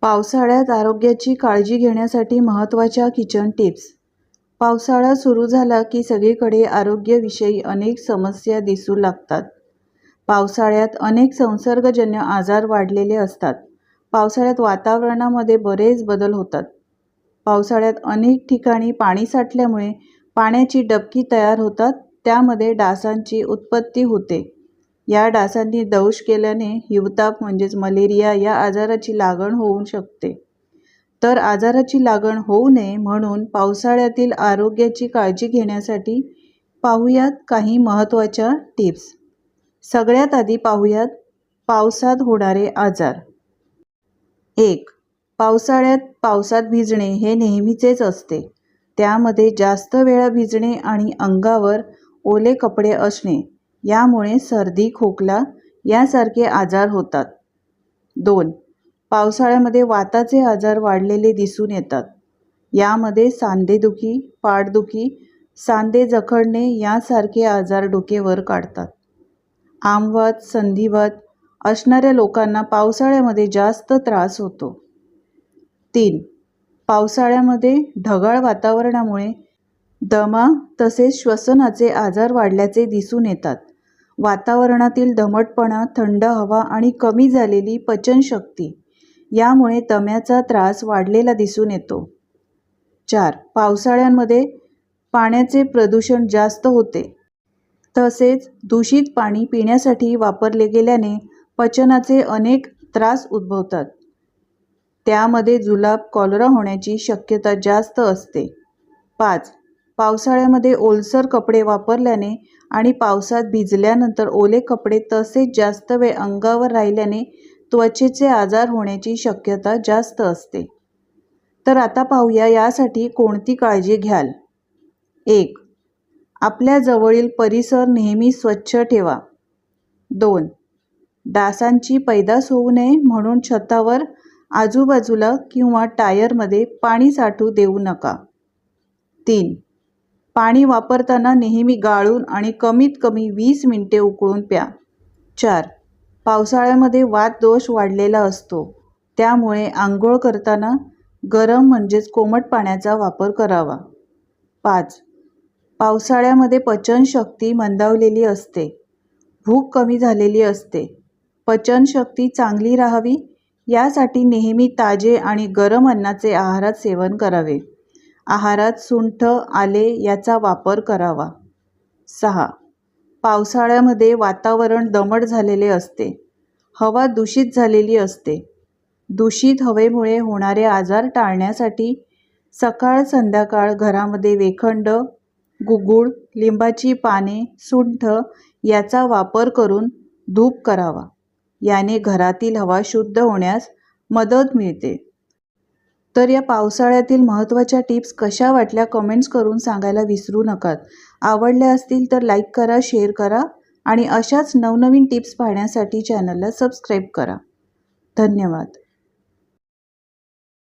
पावसाळ्यात आरोग्याची काळजी घेण्यासाठी महत्त्वाच्या किचन टिप्स. पावसाळा सुरू झाला की सगळीकडे आरोग्याविषयी अनेक समस्या दिसू लागतात. पावसाळ्यात अनेक संसर्गजन्य आजार वाढलेले असतात. पावसाळ्यात वातावरणामध्ये बरेच बदल होतात. पावसाळ्यात अनेक ठिकाणी पाणी साठल्यामुळे पाण्याची डबकी तयार होतात. त्यामध्ये डासांची उत्पत्ती होते. या डासांनी दंश केल्याने हिवताप म्हणजेच मलेरिया या आजाराची लागण होऊ शकते. तर आजाराची लागण होऊ नये म्हणून पावसाळ्यातील आरोग्याची काळजी घेण्यासाठी पाहूयात काही महत्त्वाच्या टिप्स. सगळ्यात आधी पाहूयात पावसात होणारे आजार. 1. पावसात भिजणे हे नेहमीचेच असते. त्यामध्ये जास्त वेळा भिजणे आणि अंगावर ओले कपडे असणे यामुळे सर्दी, खोकला यासारखे आजार होतात. 2. पावसाळ्यामध्ये वाताचे आजार वाढलेले दिसून येतात. यामध्ये सांधेदुखी, पाठदुखी, सांधे जखडणे यासारखे आजार डोकेवर काढतात. आमवात, संधिवात असणाऱ्या लोकांना पावसाळ्यामध्ये जास्त त्रास होतो. 3. पावसाळ्यामध्ये ढगाळ वातावरणामुळे दमा तसेच श्वसनाचे आजार वाढल्याचे दिसून येतात. वातावरणातील दमटपणा, थंड हवा आणि कमी झालेली पचनशक्ती यामुळे दम्याचा त्रास वाढलेला दिसून येतो. 4. पावसाळ्यामध्ये पाण्याचे प्रदूषण जास्त होते. तसेच दूषित पाणी पिण्यासाठी वापरले गेल्याने पचनाचे अनेक त्रास उद्भवतात. त्यामध्ये जुलाब, कॉलरा होण्याची शक्यता जास्त असते. 5. पावसाळ्यामध्ये ओलसर कपडे वापरल्याने आणि पावसात भिजल्यानंतर ओले कपडे तसेच जास्त वेळ अंगावर राहिल्याने त्वचेचे आजार होण्याची शक्यता जास्त असते. तर आता पाहूया यासाठी कोणती काळजी घ्याल. 1. आपल्या जवळील परिसर नेहमी स्वच्छ ठेवा. 2. डासांची पैदास होऊ नये म्हणून छतावर, आजूबाजूला किंवा टायरमध्ये पाणी साठू देऊ नका. 3. पाणी वापरताना नेहमी गाळून आणि कमीत कमी 20 मिनिटे उकळून प्या. 4. पावसाळ्यामध्ये वात दोष वाढलेला असतो. त्यामुळे आंघोळ करताना गरम म्हणजेच कोमट पाण्याचा वापर करावा. 5. पावसाळ्यामध्ये पचनशक्ती मंदावलेली असते. भूक कमी झालेली असते. पचनशक्ती चांगली राहावी यासाठी नेहमी ताजे आणि गरम अन्नाचे आहारात सेवन करावे. आहारात सुंठ, आले याचा वापर करावा. 6. पावसाळ्यामध्ये वातावरण दमट झालेले असते. हवा दूषित झालेली असते. दूषित हवेमुळे होणारे आजार टाळण्यासाठी सकाळ संध्याकाळ घरामध्ये वेखंड, गुगुळ, लिंबाची पाने, सुंठ याचा वापर करून धूप करावा. याने घरातील हवा शुद्ध होण्यास मदत मिळते. तर या पावसाळ्यातील महत्त्वाच्या टिप्स कशा वाटल्या कमेंट्स करून सांगायला विसरू नका. आवडल्या असतील तर लाईक करा, शेअर करा आणि अशाच नवनवीन टिप्स पाहण्यासाठी चॅनलला सबस्क्राईब करा. धन्यवाद.